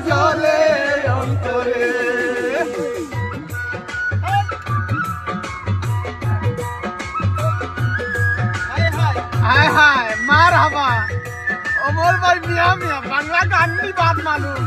জলে অন্তরে। হায় হায় মার হাবা, ওমর ভাই মিয়া মিয়া বাংলা গান নি বাদ মানুষ।